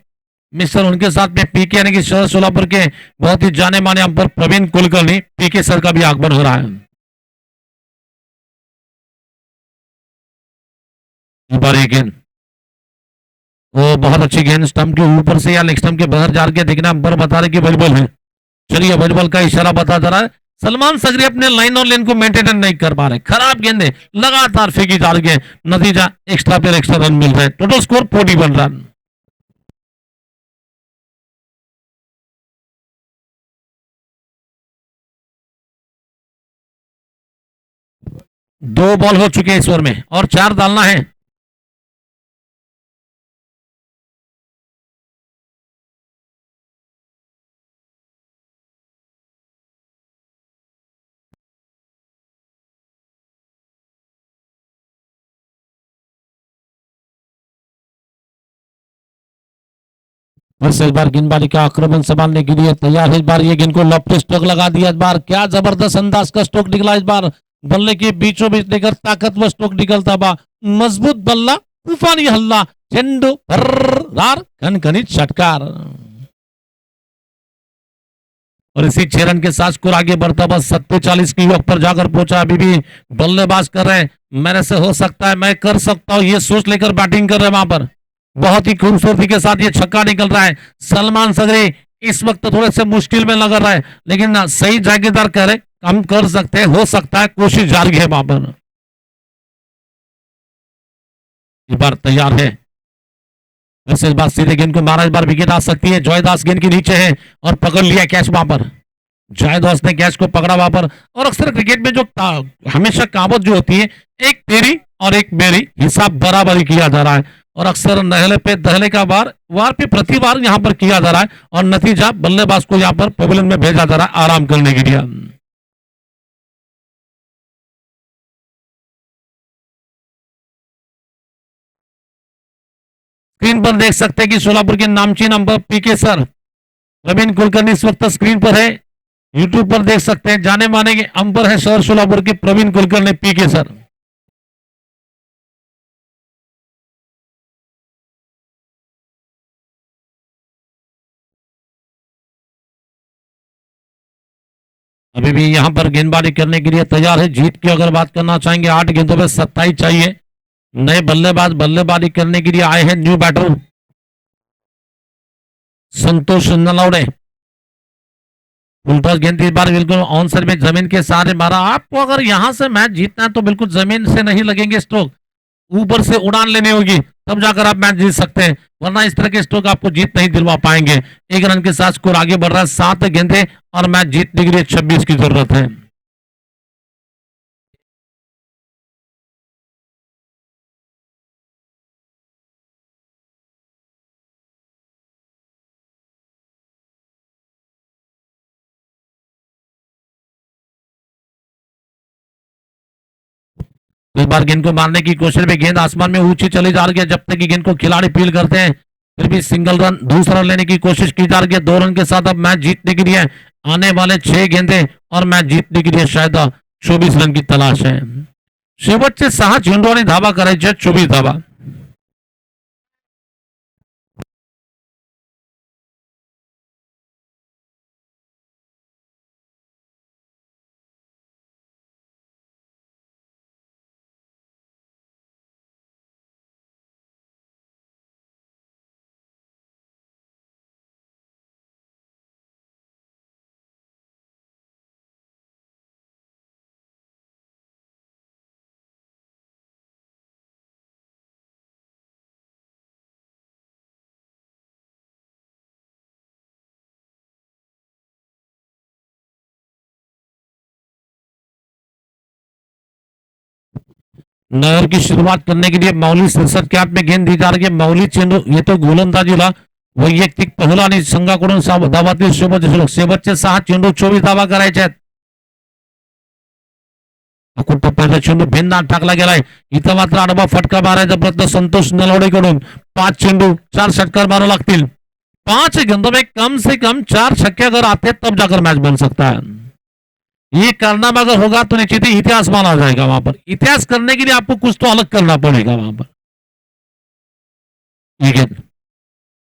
मिस्टर, उनके साथ में पीके यानी कि शहर सोलापुर के बहुत ही जाने माने umpire Praveen Kulkarni, PK sir का भी आगमन हो रहा है। गेंद वो बहुत अच्छी गेंद स्टंप के ऊपर से या लेग स्टंप के बाहर जा के देखना, अंपायर बता रहे कि बॉल बॉल है। चलिए बॉल बॉल का इशारा बता जा रहा है। सलमान सगरी अपने लाइन और लेन को मेंटेन नहीं कर पा रहे, खराब गेंदे लगातार फेंकी जा रही है, नतीजा एक्स्ट्रा पर एक्स्ट्रा रन मिल रहे हैं। Total score 41 run. दो बॉल हो चुके हैं इस ओवर में और 4 डालना है। इस बार गेंदबाजी का आक्रमण संभालने के लिए तैयार है। इस बार ये गेंद को लॉफ्ट स्ट्रोक लगा दिया। इस बार क्या जबरदस्त अंदाज का स्ट्रोक निकला। इस बार बल्ले के बीचों बीच लेकर ताकतवर स्ट्रोक निकलता बा, मजबूत बल्ला, तूफानी हल्ला, चेंडू खनखनित षटकार, और इसी 6 रन के साथ स्कोर आगे बढ़ता बस 47 की योग पर जाकर पहुंचा। अभी भी बल्लेबाज कर रहे हैं, मेरे से हो सकता है, मैं कर सकता हूं, ये सोच लेकर बैटिंग कर रहे हैं। वहां पर बहुत ही खूबसूरती के साथ ये छक्का निकल रहा है। सलमान सगरी इस वक्त थोड़े से मुश्किल में लग रहा है, लेकिन सही जागीरदार कह रहे, हम कर सकते हैं, हो सकता है, कोशिश जारी है। वहां पर इस बार तैयार है, वैसे इस बार सीधे गेंद को मारा। इस बार विकेट आ सकती है। जॉयदास गेंद के नीचे है और पकड़ लिया कैच। वहां पर जॉयदास ने कैच को पकड़ा वहां पर। और अक्सर क्रिकेट में जो हमेशा कहावत जो होती है, एक तेरी और एक मेरी, हिसाब बराबरी किया जा रहा है। और अक्सर नहले पे दहले का वार पे प्रति बार यहां पर किया जा रहा है, और नतीजा बल्लेबाज को यहां पर पेविलियन में भेजा जा रहा है आराम करने के लिए। स्क्रीन पर देख सकते हैं कि सोलापुर के नामचीन umpire PK sir Praveen Kulkarni इस वक्त स्क्रीन पर है। यूट्यूब पर देख सकते हैं, जाने माने अंपायर है शहर सोलापुर के प्रवीण कुलकर्णी पीके सर। अभी भी यहां पर गेंदबाजी करने के लिए तैयार है। जीत की अगर बात करना चाहेंगे 8 गेंदों में 27 चाहिए। नए बल्लेबाज बल्लेबाजी करने के लिए आए हैं न्यू बैटर संतोष नलौड़े। फुलटॉस गेंद इस बार बिल्कुल ऑन साइड में जमीन के सहारे मारा। आपको अगर यहां से मैच जीतना है तो बिल्कुल जमीन से नहीं लगेंगे स्ट्रोक, ऊपर से उड़ान लेनी होगी, तब जाकर आप मैच जीत सकते हैं, वरना इस तरह के स्ट्रोक आपको जीत नहीं दिलवा पाएंगे। 1 रन के साथ स्कोर आगे बढ़ रहा है, 7 गेंदे और मैच जीतने के लिए 26 की जरूरत है। इस बार गेंद को मारने की कोशिश में गेंद आसमान में ऊंची चली जा रही है। जब तक कि गेंद को खिलाड़ी फील करते हैं फिर भी सिंगल रन, दूसरा रन लेने की कोशिश की जा रही है। 2 रन के साथ अब मैच जीतने के लिए आने वाले 6 गेंदे और मैच जीतने के लिए शायद 24 रन की तलाश है। शेवटचे 6 चेंडू धावा करायचे, 24 धावा। नगर की शुरुआत करने के लिए माऊली 67 कॅप में गेंद दी जा रही है। माऊली चेंडू येतो गोलंदाजीला, वैयक्तिक पहिला आणि संघाकडून धावातील शेवटचे 6 चेंडू 24 धावा करायचे आहेत। टप्प्याचा चेंडू भिन्नात टाकला गेलाय, इथं मात्र आडवा फटका मारायचा प्रयत्न संतोष नलवडेकडून। 5 चेंडू 4 षटकार मारावे लागतील। 5 गेंदों में कम से कम 4 छक्के अगर आते तब जाकर मैच बन सकता है। ये कारनामा अगर होगा तो निश्चित ही इतिहास माना जाएगा। वहां पर इतिहास करने के लिए आपको कुछ तो अलग करना पड़ेगा वहां पर।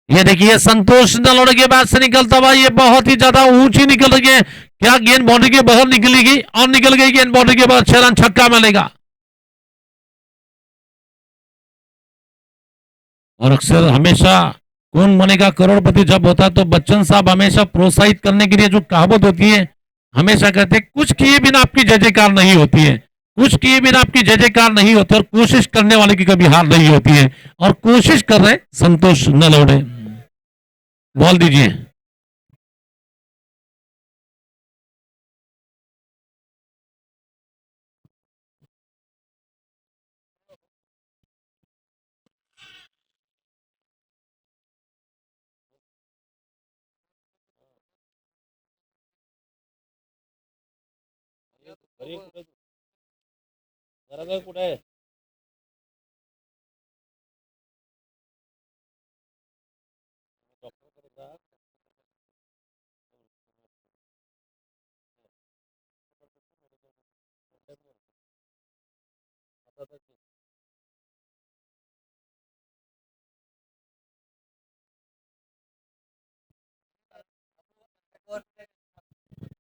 ये देखिए संतोष नलौड़े के बाद से निकलता हुआ ये बहुत ही ज्यादा ऊंची निकल रही है। क्या गेंद बाउंड्री के बाहर निकलेगी और निकल गई गेंद बाउंड्री के बाहर, 6 रन छक्का मिलेगा। और अक्सर हमेशा कौन बनेगा करोड़पति जब होता है तो बच्चन साहब हमेशा प्रोत्साहित करने के लिए जो कहावत होती है हमेशा कहते हैं कुछ किए बिना आपकी जय जयकार नहीं होती है, कुछ किए बिना आपकी जय जयकार नहीं होती, और कोशिश करने वाले की कभी हार नहीं होती है। और कोशिश कर रहे संतोष नलौड़े। बॉल दीजिए। कुठे आहे?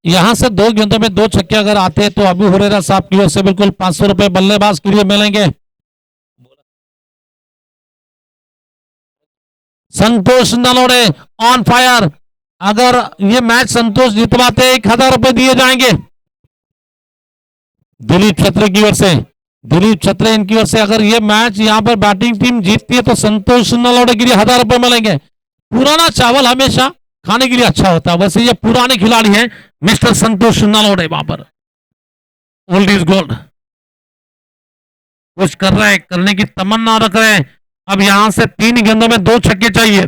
यहां से 2 गेंदों में 2 छक्के अगर आते हैं तो अबू हुरैरा साहब की ओर से बिल्कुल 500 रुपए बल्लेबाज के लिए मिलेंगे। संतोष नलौड़े ऑन फायर। अगर ये मैच संतोष जितवाते 1000 रुपए दिए जाएंगे दिलीप छत्रे की ओर से। दिलीप छत्रे इनकी ओर से अगर ये मैच यहां पर बैटिंग टीम जीतती है तो संतोष नलौड़े के लिए 1000 रुपए मिलेंगे। पुराना चावल हमेशा खाने के लिए अच्छा होता है, वैसे ये पुराने खिलाड़ी हैं मिस्टर संतोष नलौड़े। वहां पर ओल्ड इज गोल्ड, कुछ कर रहे हैं, करने की तमन्ना रख रहे हैं। अब यहां से 3 गेंदों में 2 छक्के चाहिए।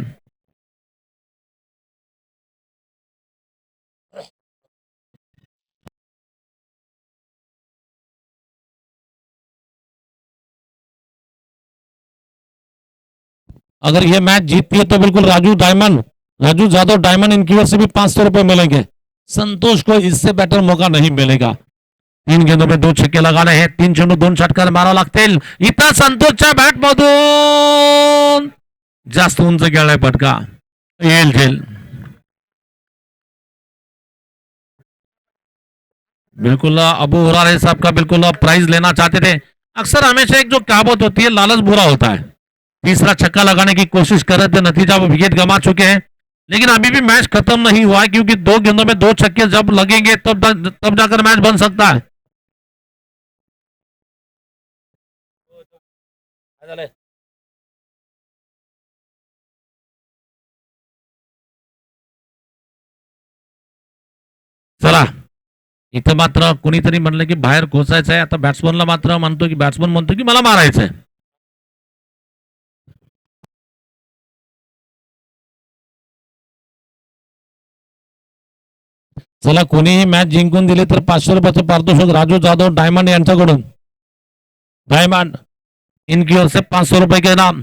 अगर ये मैच जीतती है तो बिल्कुल राजू जादव डायमंड इनकी ओर से भी 500 रुपए मिलेंगे। संतोष को इससे बेटर मौका नहीं मिलेगा। 3 गेंदों में 2 छक्के लगाने हैं, 3 चेंडू 2 षटकार मारावं लागतील। इथं संतोषच्या बॅट मधून जास्त उंच गेलाय फटका, येईल झेल। बिल्कुल अबू हुरारे साहब का बिल्कुल प्राइज लेना चाहते थे। अक्सर हमेशा एक जो कहावत होती है, लालच बुरा होता है। तीसरा छक्का लगाने की कोशिश कर रहे थे, नतीजा वो विकेट गंवा चुके हैं। लेकिन अभी भी मैच खत्म नहीं हुआ है, क्योंकि 2 गेंदों में 2 छक्के जब लगेंगे तब जाकर मैच बन सकता है। चला, इथं मात्र कुणीतरी म्हणलं की बाहेर घोसायचं आहे. आता बॅट्समनला मात्र म्हणतो की बॅट्समन म्हणतो की मला मारायचंय. चला, कोणीही मॅच जिंकून दिली तर 500 रुपयाचं पारितोषिक राजू जाधव डायमंड यांच्याकडून. डायमंड इनकी ओर से 500 रुपए के नाम.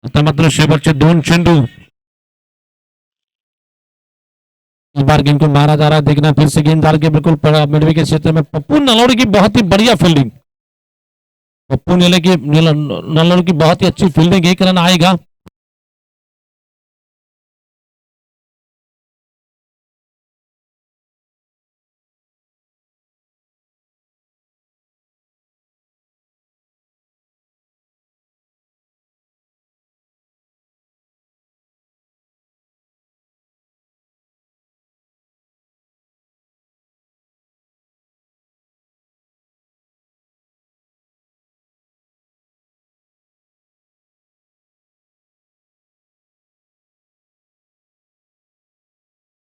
आता मात्र शेवटचे 2 चेंडू. इस बार गेंद को मारा जा रहा है, देखना फिर से गेंददार के बिल्कुल मिडवे के क्षेत्र में पप्पू नलौड़ी की बहुत ही बढ़िया फील्डिंग. पप्पू नलौड़ी की बहुत ही अच्छी फील्डिंग. 1 रन आएगा.